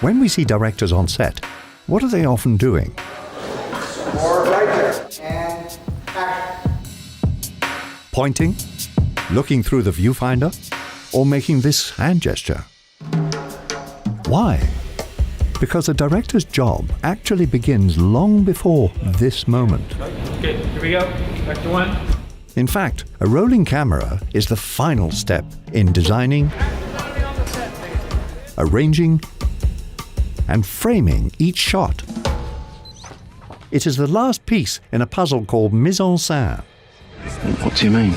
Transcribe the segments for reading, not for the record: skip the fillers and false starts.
When we see directors on set, what are they often doing? More right there. And action. Pointing? Looking through the viewfinder? Or making this hand gesture? Why? Because a director's job actually begins long before this moment. Okay, here we go. Back to one. In fact, a rolling camera is the final step in designing, arranging, and framing each shot. It is the last piece in a puzzle called mise en scène. What do you mean?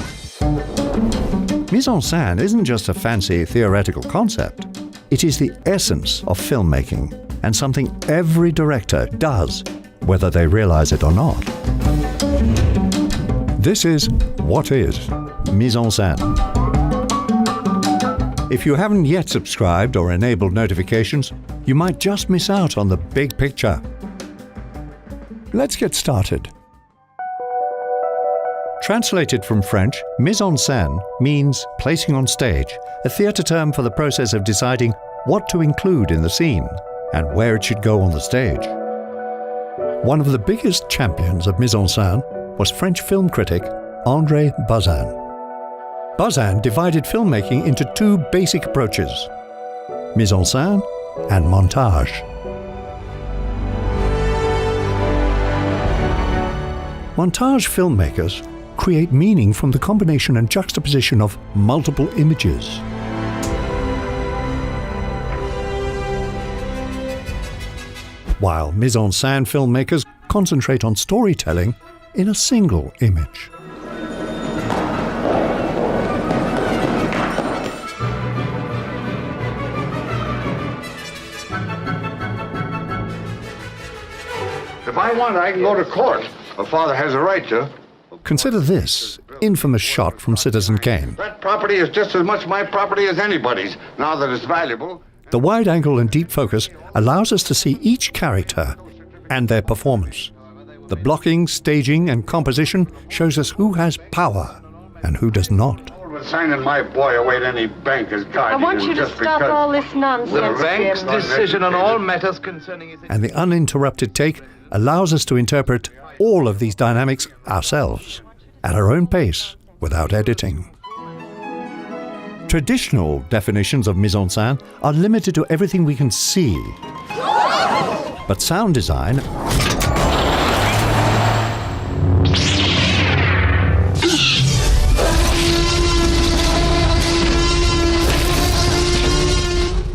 Mise en scène isn't just a fancy theoretical concept. It is the essence of filmmaking and something every director does, whether they realize it or not. This is What Is Mise en Scène. If you haven't yet subscribed or enabled notifications, you might just miss out on the big picture. Let's get started. Translated from French, mise en scène means placing on stage, a theatre term for the process of deciding what to include in the scene and where it should go on the stage. One of the biggest champions of mise en scène was French film critic André Bazin. Bazin divided filmmaking into two basic approaches: mise en scène and montage. Montage filmmakers create meaning from the combination and juxtaposition of multiple images. While mise en scène filmmakers concentrate on storytelling in a single image. If I want, I can go to court. My father has a right to. Consider this infamous shot from Citizen Kane. That property is just as much my property as anybody's, now that it's valuable. The wide angle and deep focus allows us to see each character and their performance. The blocking, staging, and composition shows us who has power and who does not. Signing my boy away to any bank is I guardian want you to just stop because. all this nonsense, The bank's Jim. decision on all matters concerning his... And the uninterrupted take allows us to interpret all of these dynamics ourselves, at our own pace, without editing. Traditional definitions of mise en scène are limited to everything we can see. But sound design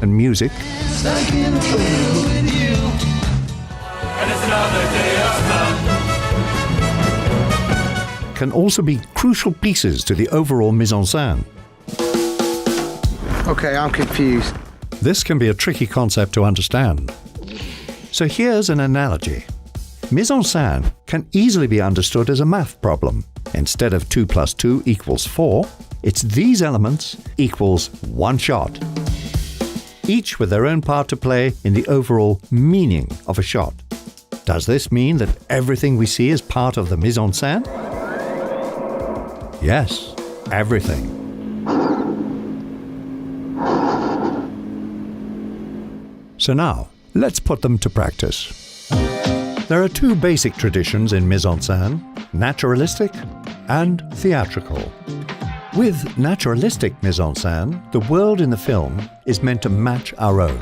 and music can also be crucial pieces to the overall mise en scène. Okay, I'm confused. This can be a tricky concept to understand. So here's an analogy. Mise en scène can easily be understood as a math problem. Instead of 2 + 2 = 4, it's these elements equals one shot, each with their own part to play in the overall meaning of a shot. Does this mean that everything we see is part of the mise en scène? Yes, everything. So now, let's put them to practice. There are two basic traditions in mise en scène: naturalistic and theatrical. With naturalistic mise en scène, the world in the film is meant to match our own.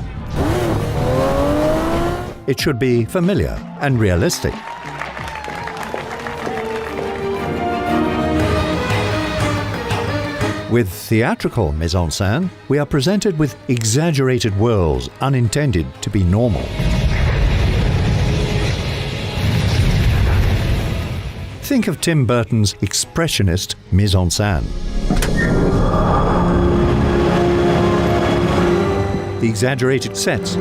It should be familiar and realistic. With theatrical mise en scène, we are presented with exaggerated worlds unintended to be normal. Think of Tim Burton's expressionist mise en scène. The exaggerated sets,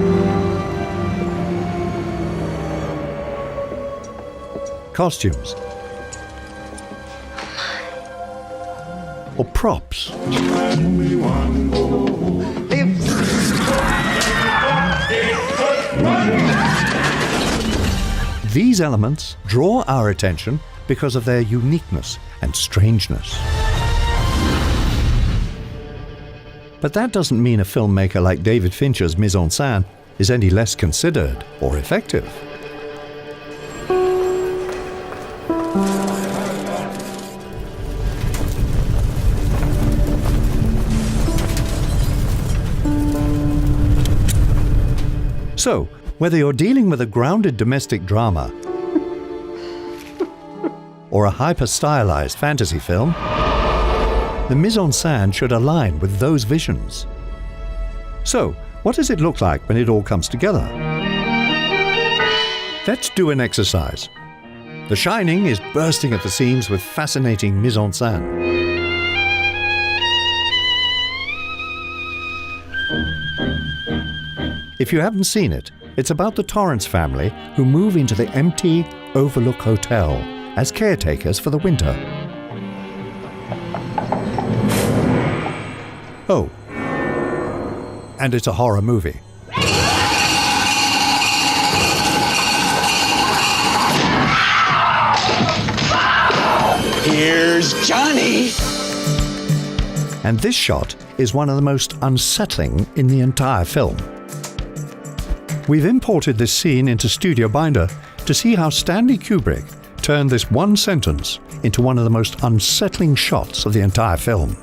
costumes, or props. These elements draw our attention because of their uniqueness and strangeness. But that doesn't mean a filmmaker like David Fincher's mise en scène is any less considered or effective. So, whether you're dealing with a grounded domestic drama or a hyper-stylized fantasy film, the mise-en-scène should align with those visions. So, what does it look like when it all comes together? Let's do an exercise. The Shining is bursting at the seams with fascinating mise-en-scène. If you haven't seen it, it's about the Torrance family who move into the empty Overlook Hotel as caretakers for the winter. Oh, and it's a horror movie. Here's Johnny! And this shot is one of the most unsettling in the entire film. We've imported this scene into Studio Binder to see how Stanley Kubrick turned this one sentence into one of the most unsettling shots of the entire film.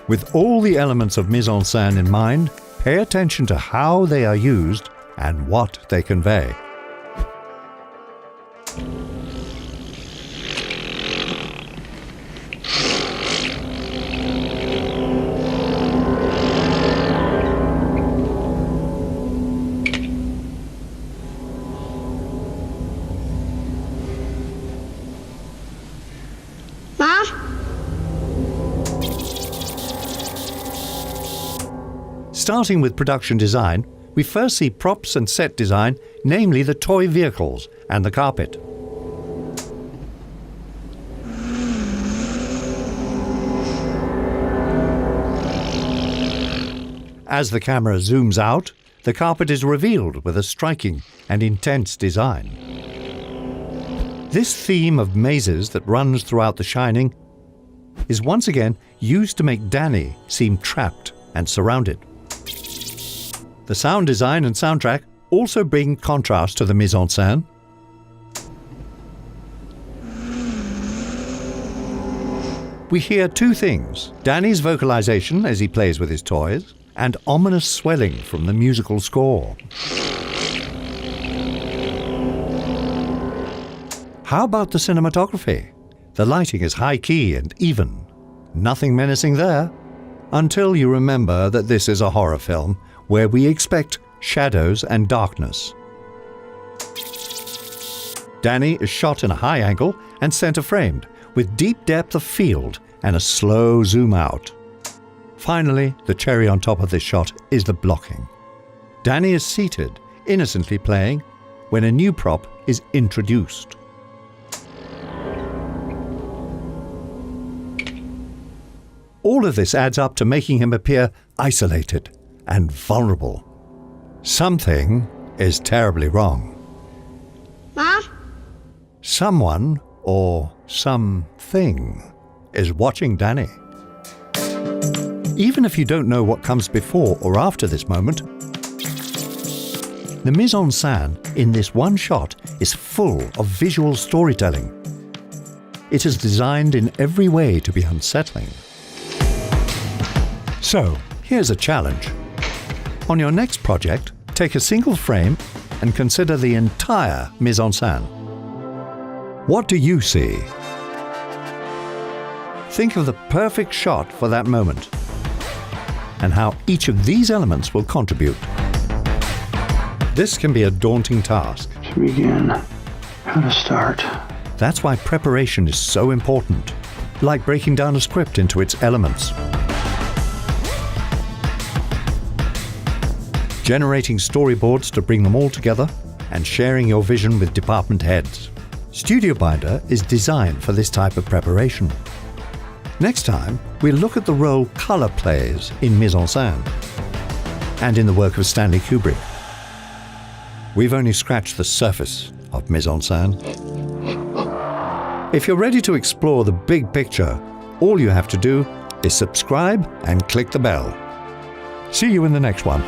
With all the elements of mise-en-scène in mind, pay attention to how they are used and what they convey. Mom? Starting with production design, we first see props and set design, namely the toy vehicles and the carpet. As the camera zooms out, the carpet is revealed with a striking and intense design. This theme of mazes that runs throughout The Shining is once again used to make Danny seem trapped and surrounded. The sound design and soundtrack also bring contrast to the mise-en-scène. We hear two things: Danny's vocalization as he plays with his toys, and ominous swelling from the musical score. How about the cinematography? The lighting is high-key and even. Nothing menacing there, until you remember that this is a horror film where we expect shadows and darkness. Danny is shot in a high angle and center-framed, with deep depth of field and a slow zoom out. Finally, the cherry on top of this shot is the blocking. Danny is seated, innocently playing, when a new prop is introduced. All of this adds up to making him appear isolated and vulnerable. Something is terribly wrong. Mom? Someone or something is watching Danny. Even if you don't know what comes before or after this moment, the mise-en-scène in this one shot is full of visual storytelling. It is designed in every way to be unsettling. So, here's a challenge. On your next project, take a single frame and consider the entire mise-en-scène. What do you see? Think of the perfect shot for that moment, and how each of these elements will contribute. This can be a daunting task. To begin, how to start. That's why preparation is so important, like breaking down a script into its elements. Generating storyboards to bring them all together, and sharing your vision with department heads. Studio Binder is designed for this type of preparation. Next time, we'll look at the role color plays in mise-en-scène, and in the work of Stanley Kubrick. We've only scratched the surface of mise-en-scène. If you're ready to explore the big picture, all you have to do is subscribe and click the bell. See you in the next one.